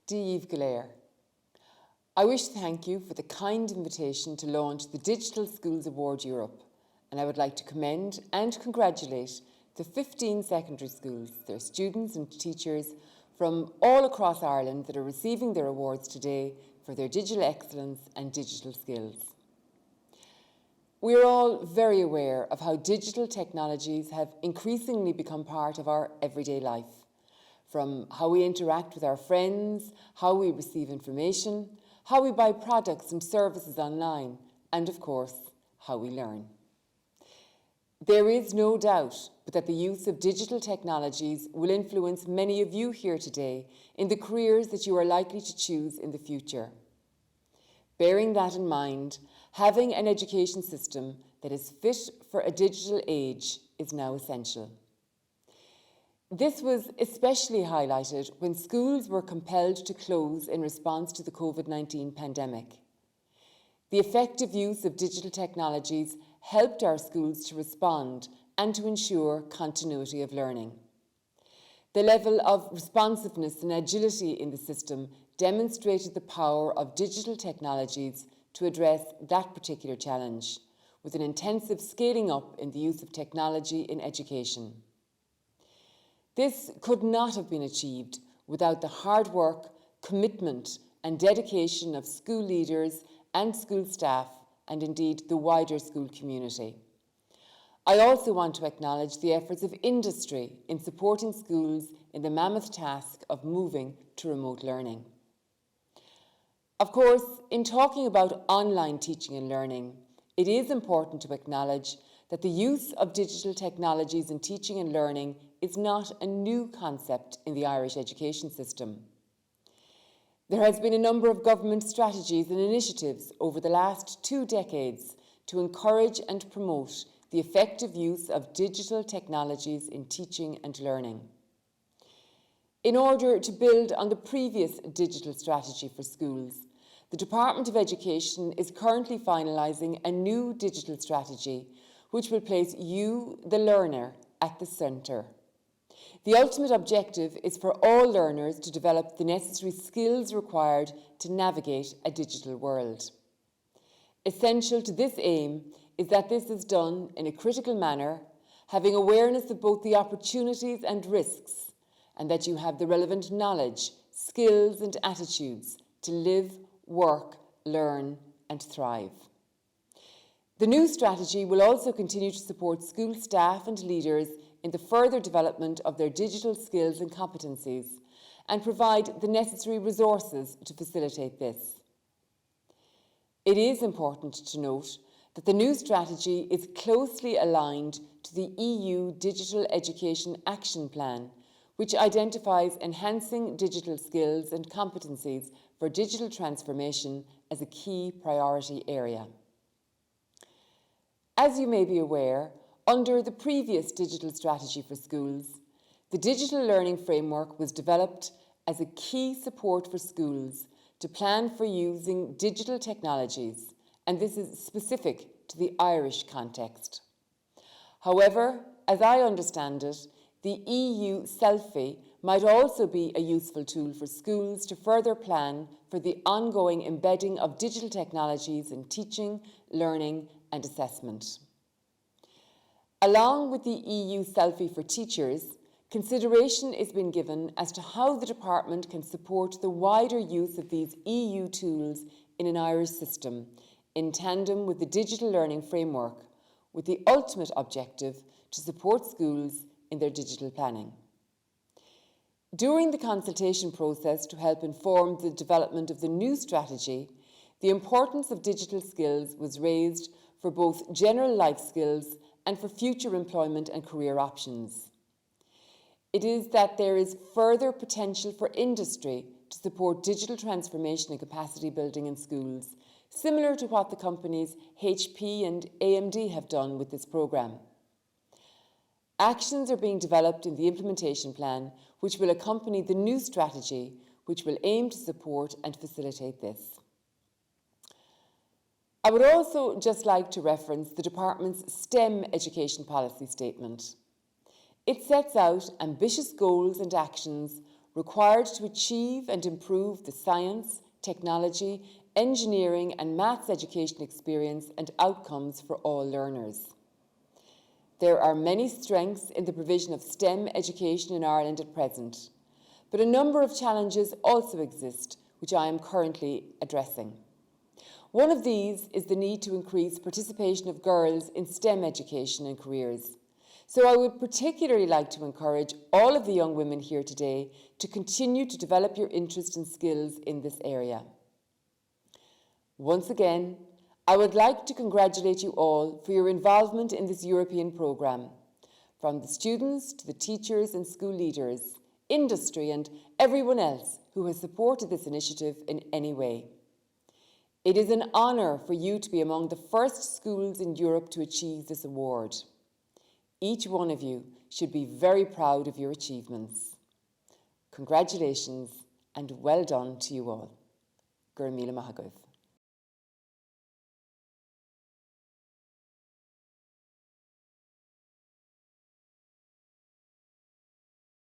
Díomh go léir. I wish to thank you for the kind invitation to launch the Digital Schools Award Europe, and I would like to commend and congratulate the 15 secondary schools, their students and teachers from all across Ireland that are receiving their awards today for their digital excellence and digital skills. We are all very aware of how digital technologies have increasingly become part of our everyday life, from how we interact with our friends, how we receive information, how we buy products and services online, and of course, how we learn. There is no doubt but that the use of digital technologies will influence many of you here today in the careers that you are likely to choose in the future. Bearing that in mind, having an education system that is fit for a digital age is now essential. This was especially highlighted when schools were compelled to close in response to the COVID-19 pandemic. The effective use of digital technologies helped our schools to respond and to ensure continuity of learning. The level of responsiveness and agility in the system demonstrated the power of digital technologies to address that particular challenge, with an intensive scaling up in the use of technology in education. This could not have been achieved without the hard work, commitment and dedication of school leaders and school staff, and indeed the wider school community. I also want to acknowledge the efforts of industry in supporting schools in the mammoth task of moving to remote learning. Of course, in talking about online teaching and learning, it is important to acknowledge that the use of digital technologies in teaching and learning is not a new concept in the Irish education system. There has been a number of government strategies and initiatives over the last 2 decades to encourage and promote the effective use of digital technologies in teaching and learning. In order to build on the previous digital strategy for schools, the Department of Education is currently finalising a new digital strategy which will place you, the learner, at the centre. The ultimate objective is for all learners to develop the necessary skills required to navigate a digital world. Essential to this aim is that this is done in a critical manner, having awareness of both the opportunities and risks, and that you have the relevant knowledge, skills and attitudes to live, work, learn and thrive. The new strategy will also continue to support school staff and leaders in the further development of their digital skills and competencies and provide the necessary resources to facilitate this. It is important to note that the new strategy is closely aligned to the EU Digital Education Action Plan, which identifies enhancing digital skills and competencies for digital transformation as a key priority area. As you may be aware, under the previous digital strategy for schools, the digital learning framework was developed as a key support for schools to plan for using digital technologies, and this is specific to the Irish context. However, as I understand it, the EU Selfie might also be a useful tool for schools to further plan for the ongoing embedding of digital technologies in teaching, learning and assessment. Along with the EU Selfie for Teachers, consideration is being given as to how the department can support the wider use of these EU tools in an Irish system, in tandem with the digital learning framework, with the ultimate objective to support schools in their digital planning. During the consultation process to help inform the development of the new strategy, the importance of digital skills was raised for both general life skills and for future employment and career options. It is that there is further potential for industry to support digital transformation and capacity building in schools, similar to what the companies HP and AMD have done with this programme. Actions are being developed in the implementation plan, which will accompany the new strategy, which will aim to support and facilitate this. I would also just like to reference the department's STEM education policy statement. It sets out ambitious goals and actions required to achieve and improve the science, technology, engineering and maths education experience and outcomes for all learners. There are many strengths in the provision of STEM education in Ireland at present, but a number of challenges also exist, which I am currently addressing. One of these is the need to increase participation of girls in STEM education and careers. So I would particularly like to encourage all of the young women here today to continue to develop your interest and skills in this area. Once again, I would like to congratulate you all for your involvement in this European programme, from the students to the teachers and school leaders, industry and everyone else who has supported this initiative in any way. It is an honour for you to be among the first schools in Europe to achieve this award. Each one of you should be very proud of your achievements. Congratulations and well done to you all. Gur míle maith agóibh.